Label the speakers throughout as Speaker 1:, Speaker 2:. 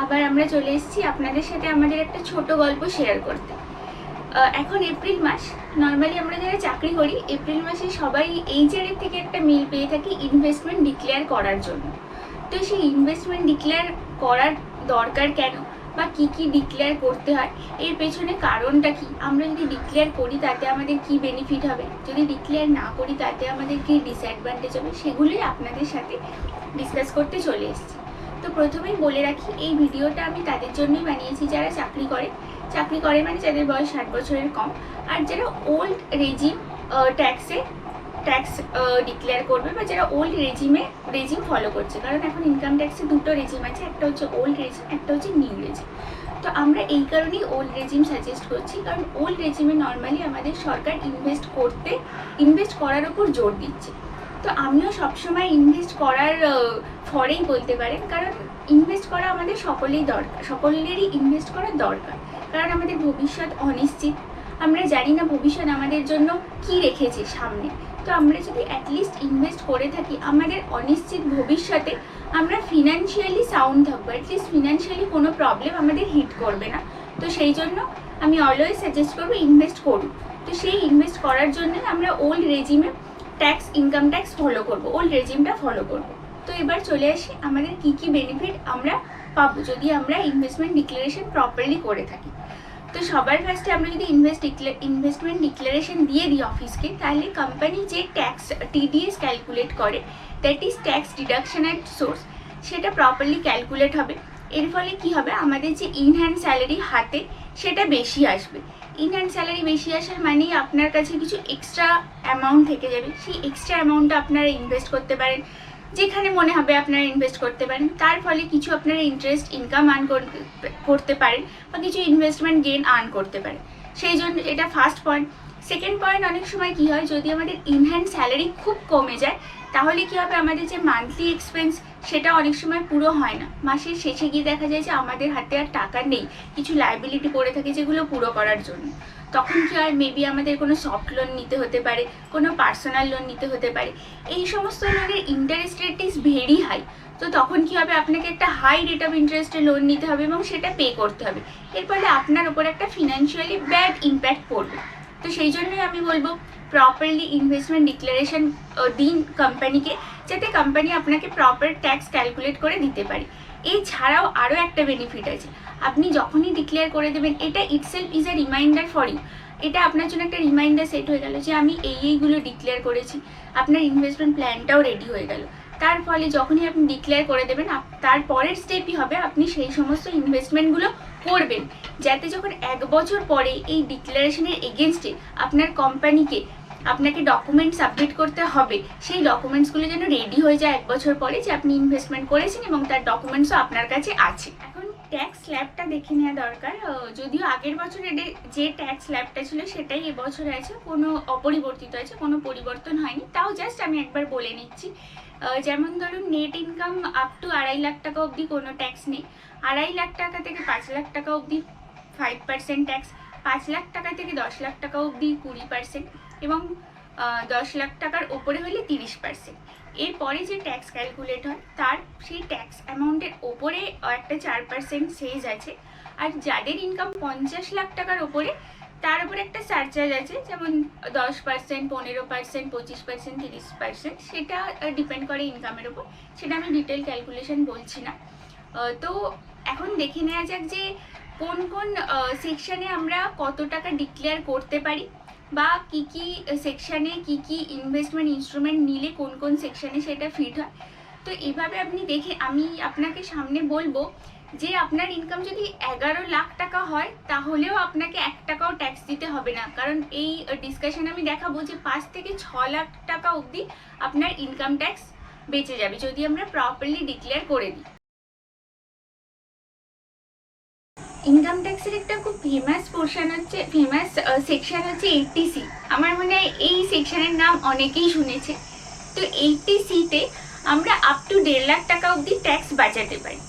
Speaker 1: আবার আমরা চলে এসেছি আপনাদের সাথে আমাদের একটা ছোট গল্প শেয়ার করতে। এখন এপ্রিল মাস, নর্মালি আমরা যারা চাকরি করি এপ্রিল মাসে সবাই এইচআর এর থেকে একটা মেল পেয়ে থাকি ইনভেস্টমেন্ট ডিক্লেয়ার করার জন্য। তো সেই ইনভেস্টমেন্ট ডিক্লেয়ার করার দরকার কেন বা কি কি ডিক্লেয়ার করতে হয়, এর পেছনে কারণটা কি, আমরা যদি ডিক্লেয়ার করি তাতে আমাদের কি বেনিফিট হবে, যদি ডিক্লেয়ার না করি তাতে আমাদের কি ডিসঅ্যাডভান্টেজ হবে, সেগুলোই আপনাদের সাথে ডিসকাস করতে চলে এসেছি। তো প্রথমেই বলে রাখি, এই ভিডিওটা আমি তাদের জন্যই বানিয়েছি যারা চাকরি করে মানে যাদের বয়স 60 বছরের কম, আর যারা ওল্ড রেজিম ট্যাক্স ডিক্লেয়ার করবে বা যারা ওল্ড রেজিম ফলো করছে। কারণ এখন ইনকাম ট্যাক্সে দুটো রেজিম আছে, একটা হচ্ছে ওল্ড রেজিম, একটা হচ্ছে নিউ রেজিম। তো আমরা এই কারণেই ওল্ড রেজিম সাজেস্ট করছি, কারণ ওল্ড রেজিমে নর্মালি আমাদের সরকার ইনভেস্ট করার উপর জোর দিচ্ছে। তো আমিও সবসময় ইনভেস্ট করার ফরেই বলতে পারেন, কারণ ইনভেস্ট করা আমাদের সকলেরই ইনভেস্ট করা দরকার। কারণ আমাদের ভবিষ্যৎ অনিশ্চিত, আমরা জানি না ভবিষ্যৎ আমাদের জন্য কি রেখেছে সামনে। তো আমরা যদি অ্যাটলিস্ট ইনভেস্ট করে থাকি, আমাদের অনিশ্চিত ভবিষ্যতে আমরা ফিনান্সিয়ালি সাউন্ড থাকবো, অ্যাটলিস্ট ফিনান্সিয়ালি কোনো প্রবলেম আমাদের হিট করবে না। তো সেই জন্য আমি অলওয়েজ সাজেস্ট করবো ইনভেস্ট করুন। তো সেই ইনভেস্ট করার জন্য আমরা ওল্ড রেজিমে ইনকাম ট্যাক্স ফলো করবো, ওল্ড রেজিমটা ফলো করবো। তো এবার চলে আসি আমাদের কি কি বেনিফিট আমরা পাবো যদি আমরা ইনভেস্টমেন্ট ডিক্লারেশন প্রপারলি করে থাকি। তো সবার ফার্স্টে আমরা যদি ইনভেস্টমেন্ট ডিক্লারেশন দিয়ে দিই অফিসকে, তাহলে কোম্পানি যে ট্যাক্স টিডিএস ক্যালকুলেট করে, that is tax deduction at source, সেটা প্রপারলি ক্যালকুলেট হবে। এর ফলে কি হবে, আমাদের যে ইন হ্যান্ড স্যালারি হাতে সেটা বেশি আসবে। ইন হ্যান্ড স্যালারি বেশি আসার মানেই আপনার কাছে কিছু এক্সট্রা অ্যামাউন্ট থেকে যাবে, সেই এক্সট্রা অ্যামাউন্টটা আপনারা ইনভেস্ট করতে পারেন, যেখানে মনে হবে আপনারা ইনভেস্ট করতে পারেন। তার ফলে কিছু আপনারা ইন্টারেস্ট ইনকাম আর্ন করতে পারেন বা কিছু ইনভেস্টমেন্ট গেন আর্ন করতে পারেন। সেই জন্য এটা ফার্স্ট পয়েন্ট। সেকেন্ড পয়েন্ট, অনেক সময় কি হয়, যদি আমাদের ইনহ্যান্ড স্যালারি খুব কমে যায়, তাহলে কি হবে, আমাদের যে মান্থলি এক্সপেন্স সেটা অনেক সময় পুরো হয় না। মাসের শেষে গিয়ে দেখা যায় যে আমাদের হাতে আর টাকা নেই, কিছু লায়াবিলিটি পড়ে থাকে যেগুলো পুরো করার জন্য। তখন কি হয়, মেবি আমাদের কোনো সফট লোন নিতে হতে পারে, কোনো পার্সোনাল লোন নিতে হতে পারে। এই সমস্ত লোনের interest rate is very high. তো তখন কি হবে, আপনাকে একটা হাই রেট অফ ইন্টারেস্টে লোন নিতে হবে এবং সেটা পে করতে হবে। এর ফলে আপনার ওপর একটা ফিনান্সিয়ালি ব্যাড ইম্প্যাক্ট পড়বে। তো সেই জন্যই আমি বলবো প্রপারলি ইনভেস্টমেন্ট ডিক্লারেশন দিন কোম্পানিকে, যাতে কোম্পানি আপনাকে প্রপার ট্যাক্স ক্যালকুলেট করে দিতে পারে। এছাড়াও আরও একটা বেনিফিট আছে, আপনি যখনই ডিক্লেয়ার করে দেবেন, এটা itself is a reminder for you. এটা আপনার জন্য একটা রিমাইন্ডার সেট হয়ে গেল যে আমি এইগুলো ডিক্লেয়ার করেছি, আপনার ইনভেস্টমেন্ট প্ল্যানটাও রেডি হয়ে গেল। তার ফলে যখনই আপনি ডিক্লেয়ার করে দেবেন, তার পরের স্টেপই হবে আপনি সেই সমস্ত ইনভেস্টমেন্টগুলো করবেন, যাতে যখন 1 বছর পরে এই ডিক্লারেশনের এগেনস্টে আপনার কোম্পানিকে আপনাকে ডকুমেন্ট সাবমিট করতে হবে, সেই ডকুমেন্টসগুলো যেন রেডি হয়ে যায় 1 বছর পরে, যে আপনি ইনভেস্টমেন্ট করেছেন এবং তার ডকুমেন্টসও আপনার কাছে আছে। এখন ট্যাক্স স্ল্যাবটা দেখে নেওয়া দরকার। যদিও আগের বছর যে ট্যাক্স স্ল্যাবটা ছিল সেটাই এবছর আছে, কোনো অপরিবর্তিত আছে, কোনো পরিবর্তন হয়নি। তাও জাস্ট আমি একবার বলে নিচ্ছি। যেমন ধরুন, net income up to 2.5 lakh টাকা অবধি কোনো ট্যাক্স নেই। 2.5 লাখ টাকা থেকে 5 লাখ টাকা অবধি 5% ট্যাক্স, 5 লাখ টাকা থেকে 10 লাখ টাকা অবধি 20%, এবং 10 লাখ টাকার ওপরে হলে 30%। এরপরে যে ট্যাক্স ক্যালকুলেট হয় তার সেই ট্যাক্স অ্যামাউন্টের ওপরে একটা 4% সেজ আছে। আর যাদের ইনকাম 50 লাখ টাকার ওপরে, তার উপরে একটা সারচার্জ আছে, যেমন 10%, 15%, 25%, 30%, সেটা ডিপেন্ড করে ইনকামের ওপর। সেটা আমি ডিটেল ক্যালকুলেশন বলছি না। তো এখন দেখে নেওয়া যাক যে কোন কোন সেকশানে আমরা কত টাকা ডিক্লেয়ার করতে পারি, বা কি কি সেকশানে কি কি ইনভেস্টমেন্ট ইনস্ট্রুমেন্ট নিলে কোন কোন সেকশানে সেটা ফিট হয়। তো এইভাবে আপনি দেখে, আমি আপনাকে সামনে বলবো যে আপনার ইনকাম যদি 11 লাখ টাকা হয়, তাহলেও আপনাকে 1 টাকাও ট্যাক্স দিতে হবে না। কারণ এই ডিসকাশনে আমি দেখাবো যে 5 থেকে 6 লাখ টাকা অবধি আপনার ইনকাম ট্যাক্স বেঁচে যাবে যদি আমরা প্রপারলি ডিক্লেয়ার করে দিই। ইনকাম ট্যাক্সের একটা খুব ফেমাস সেকশন হচ্ছে 80C। আমার মনে হয় এই সেকশনের নাম অনেকেই শুনেছে। তো 80Cতে আমরা আপ টু 1.5 লাখ টাকা অবধি ট্যাক্স বাঁচাতে পারি।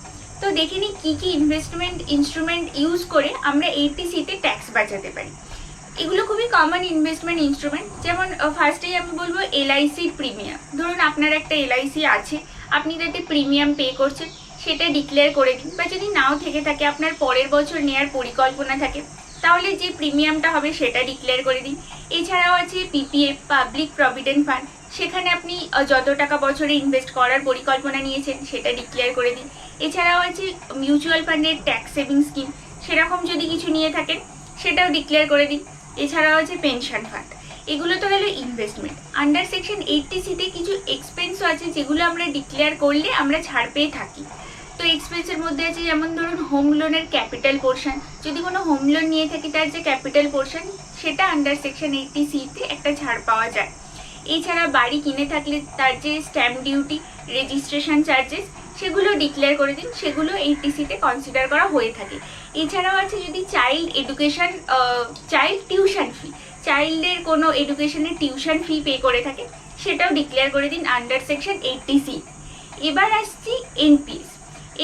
Speaker 1: তো দেখে নিই কী কী ইনভেস্টমেন্ট ইনস্ট্রুমেন্ট ইউজ করে আমরা 80Cতে ট্যাক্স বাঁচাতে পারি। এগুলো খুবই কমন ইনভেস্টমেন্ট ইনস্ট্রুমেন্ট। যেমন ফার্স্টেই আমি বলবো LIC প্রিমিয়াম। ধরুন আপনার একটা LIC আছে, আপনি যাতে প্রিমিয়াম পে করছেন, সেটা ডিক্লেয়ার করে দিন। বা যদি নাও থেকে থাকে, আপনার পরের বছর নেওয়ার পরিকল্পনা থাকে, তাহলে যে প্রিমিয়ামটা হবে সেটা ডিক্লেয়ার করে দিন। এছাড়াও আছে পিপিএফ, পাবলিক প্রভিডেন্ট ফান্ড, সেখানে আপনি যত টাকা বছরে ইনভেস্ট করার পরিকল্পনা নিয়েছেন সেটা ডিক্লেয়ার করে দিন। এছাড়াও আছে মিউচুয়াল ফান্ডের ট্যাক্স সেভিং স্কিম, সেরকম যদি কিছু নিয়ে থাকেন সেটাও ডিক্লেয়ার করে দিন। এছাড়াও আছে পেনশন ফান্ড। এগুলো তো হলো ইনভেস্টমেন্ট। আন্ডার সেকশন 80C-তে কিছু এক্সপেন্সও আছে যেগুলো আমরা ডিক্লেয়ার করলে আমরা ছাড় পেয়ে থাকি। তো এক্সপেন্সের মধ্যে আছে যেমন ধরুন হোম লোনের ক্যাপিটাল পোর্শন, যদি কোনো হোম লোন নিয়ে থাকি তার যে ক্যাপিটাল পোর্শন সেটা আন্ডার সেকশন 80C-তে একটা ছাড় পাওয়া যায়। এছাড়া বাড়ি কিনে থাকলে তার যে স্ট্যাম্প ডিউটি, রেজিস্ট্রেশন চার্জেস, সেগুলো ডিক্লেয়ার করে দিন, সেগুলো 80C-তে কনসিডার করা হয়ে থাকে। এছাড়াও আছে যদি চাইল্ড টিউশন ফি, চাইল্ডের কোনো এডুকেশনের টিউশন ফি পে করে থাকে, সেটাও ডিক্লেয়ার করে দিন আন্ডার সেকশন 80C। এবার আসছি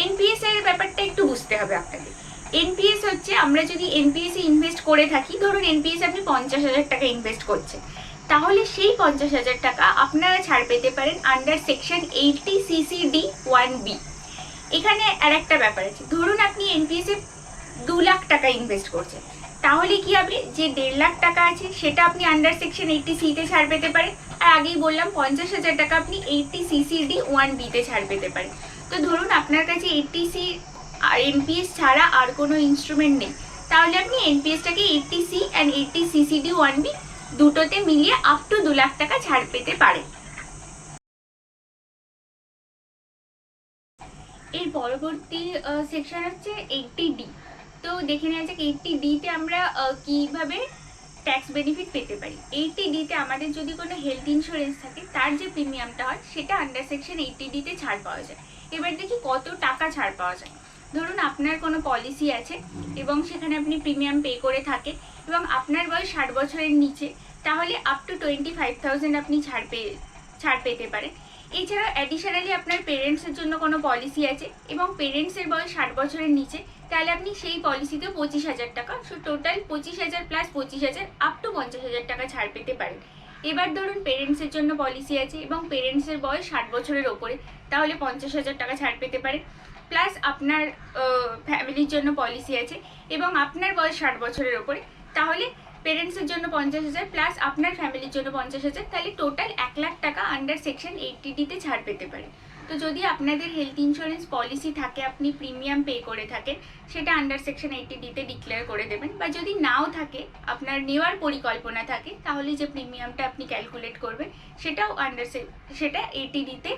Speaker 1: এনপিএস এর ব্যাপারটা একটু বুঝতে হবে আপনাদের। এনপিএস হচ্ছে, আমরা যদি এনপিএস এ ইনভেস্ট করে থাকি, ধরুন এনপিএস আপনি 50,000 টাকা ইনভেস্ট করছেন, তাহলে সেই 50,000 টাকা আপনারা ছাড় পেতে পারেন আন্ডার সেকশন 80CCD1B। এখানে আর একটা ব্যাপার আছে, ধরুন আপনি এনপিএস এ 2 লাখ টাকা ইনভেস্ট করছেন, তাহলে কি হবে, যে 1.5 লাখ টাকা আছে সেটা আপনি আন্ডার সেকশন 80C-তে ছাড় পেতে পারেন। আর আগেই বললাম 50,000 টাকা আপনি 80CCD1B-তে ছাড় পেতে পারেন। তো ধরুন আপনার কাছে 80C আর এনপিএস ছাড়া আর কোনো ইনস্ট্রুমেন্ট নেই, তাহলে আপনি এনপিএসটাকে 80C অ্যান্ড 80CCD1B দুটোতে মিলিয়ে আপ টু 2 লাখ টাকা ছাড় পেতে পারেন। এর পরবর্তী সেকশন হচ্ছে 80D। তো দেখে নেওয়া যাক 80D-তে আমরা কিভাবে ট্যাক্স বেনিফিট পেতে পারি। 80D-তে আমাদের যদি কোনো হেলথ ইন্স্যুরেন্স থাকে তার যে প্রিমিয়ামটা হয় সেটা আন্ডার সেকশন 80D-তে ছাড় পাওয়া যায়। এবার দেখি কত টাকা ছাড় পাওয়া যায়। ধরুন আপনার কোনো পলিসি আছে এবং সেখানে আপনি প্রিমিয়াম পে করে থাকেন এবং আপনার বয়স 60 বছরের নিচে, তাহলে আপ টু 25,000 আপনি ছাড় পেতে পারেন। এছাড়াও অ্যাডিশনালি আপনার পেরেন্টসের জন্য কোনো পলিসি আছে এবং পেরেন্টসের বয়স 60 বছরের নিচে, তাহলে আপনি সেই পলিসিতে 25,000 টাকা, so total 25,000 plus 25,000 up to 50,000 টাকা ছাড় পেতে পারেন। এবার ধরুন পেরেন্টসের জন্য পলিসি আছে এবং পেরেন্টসের বয়স 60 বছরের ওপরে, তাহলে 50,000 টাকা ছাড় পেতে পারেন। প্লাস আপনার ফ্যামিলির জন্য পলিসি আছে এবং আপনার বয়স 60 বছরের ওপরে, তাহলে পেরেন্টসের জন্য 50,000 প্লাস আপনার ফ্যামিলির জন্য 50,000, তাহলে টোটাল 1 লাখ টাকা আন্ডার সেকশন 80D-তে ছাড় পেতে পারেন। তো যদি আপনাদের হেলথ ইন্স্যুরেন্স পলিসি থাকে, আপনি প্রিমিয়াম পে করে থাকেন, সেটা আন্ডার সেকশন 80D-তে ডিক্লেয়ার করে দেবেন। বা যদি নাও থাকে, আপনার নেওয়ার পরিকল্পনা থাকে, তাহলে যে প্রিমিয়ামটা আপনি ক্যালকুলেট করবেন সেটাও সেটা 80D-তে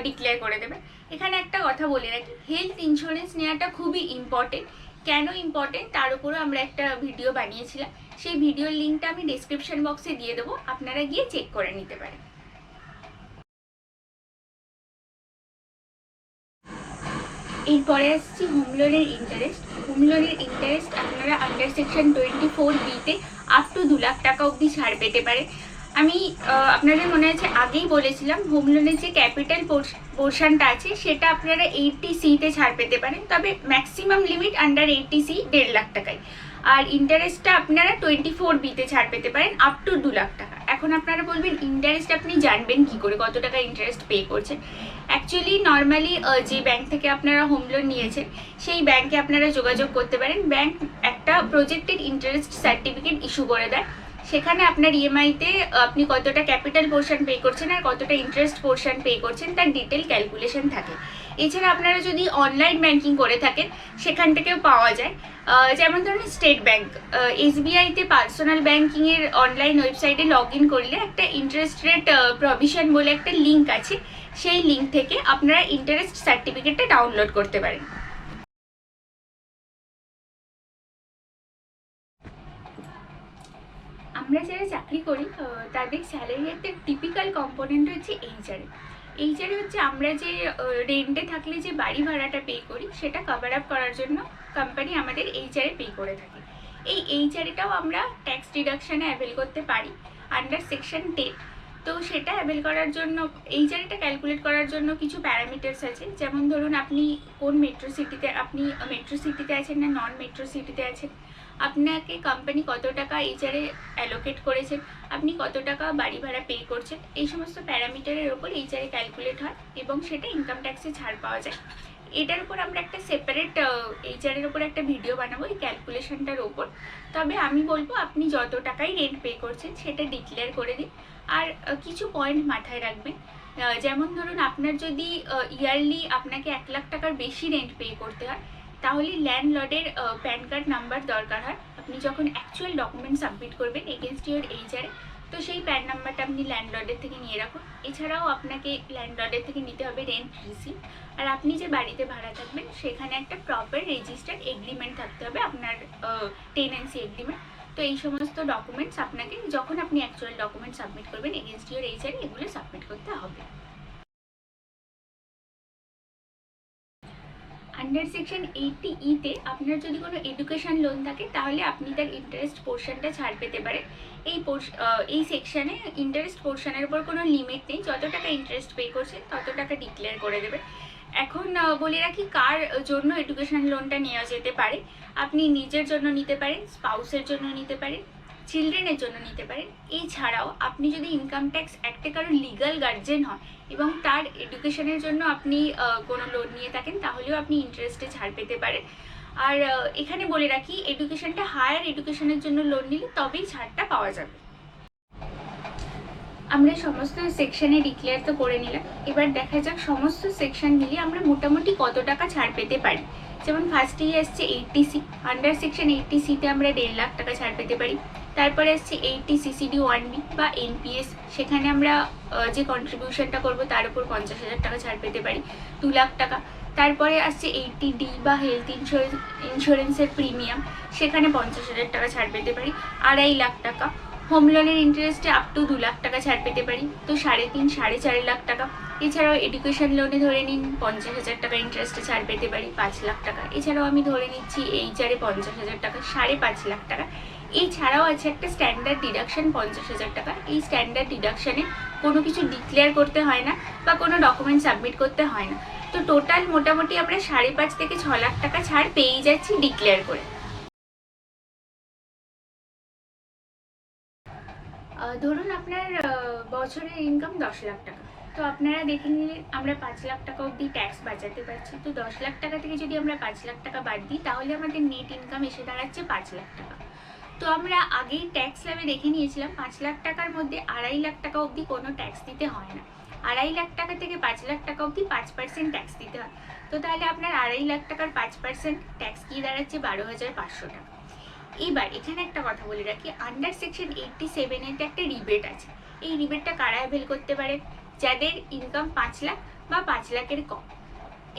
Speaker 1: ডিক্লেয়ার করে দেবেন। এখানে একটা কথা বলে রাখি, হেলথ ইন্স্যুরেন্স নেওয়াটা খুবই ইম্পর্টেন্ট। কেন ইম্পর্টেন্ট তার উপরও আমরা একটা ভিডিও বানিয়েছিলাম, সেই ভিডিওর লিঙ্কটা আমি ডেসক্রিপশন বক্সে দিয়ে দেবো, আপনারা গিয়ে চেক করে নিতে পারেন। এরপরে আসছি হোম লোনের ইন্টারেস্ট। হোম লোনের ইন্টারেস্ট আপনারা আন্ডার সেকশন 24B-তে আপ টু 2 লাখ টাকা অবধি ছাড় পেতে পারে। আমি আপনাদের মনে আছে আগেই বলেছিলাম, হোম লোনের যে ক্যাপিটাল পোর্শনটা আছে সেটা আপনারা 80C-তে ছাড় পেতে পারেন, তবে maximum limit under 80C 1.5 lakh টাকায়। আর ইন্টারেস্টটা আপনারা 24B-তে ছাড় পেতে পারেন আপ টু 2 লাখ টাকা। এখন আপনারা বলবেন ইন্টারেস্ট আপনি জানবেন কি করে, কত টাকা ইন্টারেস্ট পে করছেন। অ্যাকচুয়ালি নর্মালি যে ব্যাংক থেকে আপনারা হোম লোন নিয়েছেন সেই ব্যাংকে আপনারা যোগাযোগ করতে পারেন। ব্যাংক একটা প্রজেক্টেড ইন্টারেস্ট সার্টিফিকেট ইস্যু করে দেয়, সেখানে আপনার ইএমআইতে আপনি কতটা ক্যাপিটাল পোর্শন পে করছেন আর কতটা ইন্টারেস্ট পোর্শন পে করছেন তার ডিটেল ক্যালকুলেশন থাকে। এছাড়া আপনারা যদি অনলাইন ব্যাংকিং করে থাকেন সেখান থেকেও পাওয়া যায়। যেমন ধরুন স্টেট ব্যাংক, এসবিআইতে পার্সোনাল ব্যাংকিংয়ের অনলাইন ওয়েবসাইটে লগ ইন করলে একটা ইন্টারেস্ট রেট প্রভিশন বলে একটা লিঙ্ক আছে, সেই লিঙ্ক থেকে আপনারা ইন্টারেস্ট সার্টিফিকেটটা ডাউনলোড করতে পারেন। আমরা যারা চাকরি করি তাদের স্যালারির একটা টিপিক্যাল কম্পোনেন্ট হচ্ছে এইচআরে হচ্ছে আমরা যে রেন্টে থাকলে যে বাড়ি ভাড়াটা পে করি সেটা কভার আপ করার জন্য কোম্পানি আমাদের এইচআরে পে করে থাকে। এই এইচআরটাও আমরা ট্যাক্স ডিডাকশানে অ্যাভেল করতে পারি আন্ডার সেকশন 10। তো সেটা অ্যাভেল করার জন্য এইচআরটা ক্যালকুলেট করার জন্য কিছু প্যারামিটার্স আছে, যেমন ধরুন আপনি কোন মেট্রো সিটিতে আছেন না নন মেট্রো সিটিতে আছেন, আপনাকে কোম্পানি কত টাকা এইচআরে অ্যালোকেট করেছেন, আপনি কত টাকা বাড়ি ভাড়া পে করছেন, এই সমস্ত প্যারামিটারের ওপর এইচআরে ক্যালকুলেট হয় এবং সেটা ইনকাম ট্যাক্সে ছাড় পাওয়া যায়। এটার উপর আমরা একটা সেপারেট এইচআরের উপর একটা ভিডিও বানাবো এই ক্যালকুলেশনটার ওপর। তবে আমি বলবো আপনি যত টাকাই রেন্ট পে করছেন সেটা ডিক্লেয়ার করে দিন। আর কিছু পয়েন্ট মাথায় রাখবেন, যেমন ধরুন আপনার যদি ইয়ারলি আপনাকে 1 লাখ টাকার বেশি রেন্ট পে করতে হয়, তাহলে ল্যান্ডলর্ডের প্যান কার্ড নাম্বার দরকার হয়। আপনি যখন অ্যাকচুয়াল ডকুমেন্ট সাবমিট করবেন এগেনস্ট ইউর এইচআরে, তো সেই প্যান নাম্বারটা আপনি ল্যান্ডলর্ডের থেকে নিয়ে রাখুন। এছাড়াও আপনাকে ল্যান্ডলর্ডের থেকে নিতে হবে রেন্ট রিসিপ্ট। আর আপনি যে বাড়িতে ভাড়া থাকবেন সেখানে একটা প্রপার রেজিস্টার্ড এগ্রিমেন্ট থাকতে হবে, আপনার টেনেন্সি এগ্রিমেন্ট। তো এই সমস্ত ডকুমেন্টস আপনাকে যখন আপনি অ্যাকচুয়াল ডকুমেন্ট সাবমিট করবেন এগেনস্ট ইউর এইচআরে এগুলো সাবমিট করতে হবে। আন্ডার সেকশন 80E-তে আপনার যদি কোনো এডুকেশন লোন থাকে তাহলে আপনি তার ইন্টারেস্ট পোর্শনটা ছাড় পেতে পারেন। এই সেকশানে ইন্টারেস্ট পোর্শনের উপর কোনো লিমিট নেই, যত টাকা ইন্টারেস্ট পে করছেন তত টাকা ডিক্লেয়ার করে দেবে। এখন বলে রাখি কার জন্য এডুকেশন লোনটা নেওয়া যেতে পারে। আপনি নিজের জন্য নিতে পারেন, স্পাউসের জন্য নিতে পারেন, চিলড্রেনের জন্য নিতে পারেন। এছাড়াও আপনি যদি ইনকাম ট্যাক্স অ্যাক্টে কারো লিগাল গার্জেন হন এবং তার এডুকেশনের জন্য আপনি কোনো লোন নিয়ে থাকেন তাহলেও আপনি ইন্টারেস্টে ছাড় পেতে পারেন। আর এখানে বলে রাখি এডুকেশনটা হায়ার এডুকেশনের জন্য লোন নিলে তবেই ছাড়টা পাওয়া যাবে। আমরা সমস্ত সেকশনে ডিক্লেয়ার তো করে নিলাম, এবার দেখা যাক সমস্ত সেকশন মিলিয়ে আমরা মোটামুটি কত টাকা ছাড় পেতে পারি। যেমন ফার্স্টেই আসছে 80C, আন্ডার সেকশন 80C-তে আমরা 1.5 লাখ টাকা ছাড় পেতে পারি। তারপরে আসছে 80CCD 1B বা NPS, সেখানে আমরা যে কন্ট্রিবিউশনটা করব তার উপর 50,000 টাকা ছাড় পেতে পারি, 2 লাখ টাকা। তারপরে আসছে 80D বা হেলথ ইন্স্যুরেন্সের প্রিমিয়াম, সেখানে 50,000 টাকা ছাড় পেতে পারি, 2.5 লাখ টাকা। হোম লোনের ইন্টারেস্টে আপ টু 2 লাখ টাকা ছাড় পেতে পারি, তো 3.5-4.5 লাখ টাকা। এছাড়াও এডুকেশন লোনে ধরে নিন 50,000 টাকা ইন্টারেস্টে ছাড় পেতে পারি, 5 লাখ টাকা। এছাড়াও আমি ধরে নিচ্ছি এইচআরে 50,000 টাকা, 5.5 লাখ টাকা। এছাড়াও আছে একটা স্ট্যান্ডার্ড ডিডাকশন 50,000 টাকা। এই স্ট্যান্ডার্ড ডিডাকশানে কোনো কিছু ডিক্লেয়ার করতে হয় না বা কোনো ডকুমেন্ট সাবমিট করতে হয় না। তো টোটাল মোটামুটি আমরা 5.5 থেকে 6 লাখ টাকা ছাড় পেয়েই যাচ্ছি ডিক্লেয়ার করে। ধরুন আপনার বছরের ইনকাম 10 লাখ টাকা, তো আপনারা দেখে নিলেন আমরা 5 লাখ টাকা অবধি ট্যাক্স বাঁচাতে পারছি। তো 10 লাখ টাকা থেকে যদি আমরা 5 লাখ টাকা বাদ দিই তাহলে আমাদের নেট ইনকাম এসে দাঁড়াচ্ছে 5 লাখ টাকা। তো আমরা আগেই ট্যাক্স স্ল্যাবে দেখে নিয়েছিলাম 5 লাখ টাকার মধ্যে 2.5 লাখ টাকা অবধি কোনো ট্যাক্স দিতে হয় না। 2.5 লাখ টাকা থেকে 5 লাখ টাকা অবধি 5% ট্যাক্স দিতে হয়। তো তাহলে আপনার 2.5 লাখ টাকার 5% ট্যাক্স গিয়ে দাঁড়াচ্ছে 12,500 টাকা। এবার এখানে একটা কথা বলে রাখি, আন্ডার সেকশন 87-এতে একটা রিবেট আছে। এই রিবেটটা কারা অ্যাভেল করতে পারে? যাদের ইনকাম 5 লাখ বা 5 লাখের কম।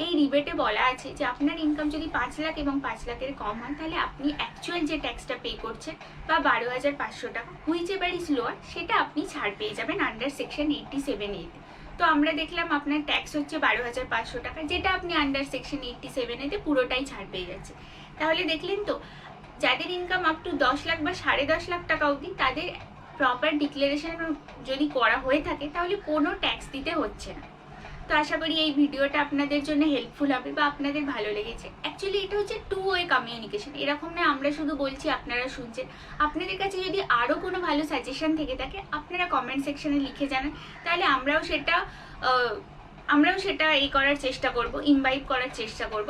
Speaker 1: এই রিবেটে বলা আছে যে আপনার ইনকাম যদি 5 লাখ এবং 5 লাখের কম হয় তাহলে আপনি অ্যাকচুয়াল যে ট্যাক্সটা পে করছেন বা 12,500 টাকা, হুইচ এভার ইজ লোয়ার, সেটা আপনি ছাড় পেয়ে যাবেন আন্ডার সেকশন 87-এতে। তো আমরা দেখলাম আপনার ট্যাক্স হচ্ছে 12,500 টাকা, যেটা আপনি আন্ডার সেকশন 87-এতে পুরোটাই ছাড় পেয়ে যাচ্ছে। তাহলে দেখলেন তো, যাদের ইনকাম আপ টু 10 লাখ বা 10.5 লাখ টাকা অবধি তাদের প্রপার ডিক্লারেশন যদি করা হয়ে থাকে তাহলে কোনো ট্যাক্স দিতে হচ্ছে না। তো আশা করি এই ভিডিওটা আপনাদের জন্য হেল্পফুল হবে বা আপনাদের ভালো লেগেছে। অ্যাকচুয়ালি এটা হচ্ছে 2-ওয়ে কমিউনিকেশন, এরকম না আমরা শুধু বলছি আপনারা শুনছেন। আপনাদের কাছে যদি আরও কোনো ভালো সাজেশন থেকে থাকে আপনারা কমেন্ট সেকশনে লিখে জানান, তাহলে আমরাও সেটা করার চেষ্টা করব, ইনভাইট করার চেষ্টা করব।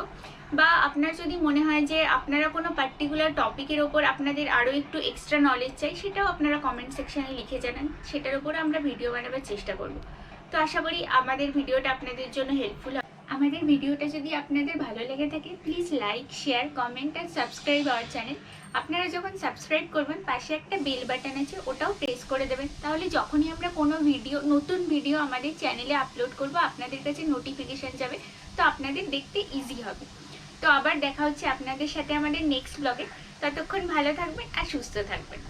Speaker 1: বা আপনার যদি মনে হয় যে আপনারা কোনো পার্টিকুলার টপিকের ওপর আপনাদের আরও একটু এক্সট্রা নলেজ চাই, সেটাও আপনারা কমেন্ট সেকশনে লিখে জানান, সেটার উপর আমরা ভিডিও বানাবার চেষ্টা করব। তো আশা করি আমাদের ভিডিওটা আপনাদের জন্য হেল্পফুল হবে। আমাদের ভিডিওটা যদি আপনাদের ভালো লেগে থাকে প্লিজ লাইক, শেয়ার, কমেন্ট আর সাবস্ক্রাইব আওয়ার চ্যানেল। আপনারা যখন সাবস্ক্রাইব করবেন পাশে একটা বেল বাটন আছে, ওটাও প্রেস করে দেবেন, তাহলে যখনই আমরা কোনো নতুন ভিডিও আমাদের চ্যানেলে আপলোড করব আপনাদের কাছে নোটিফিকেশান যাবে, তো আপনাদের দেখতে ইজি হবে। তো আবার দেখা হচ্ছে আপনাদের সাথে আমাদের নেক্সট ব্লগে। ততক্ষণ ভালো থাকবেন আর সুস্থ থাকবেন।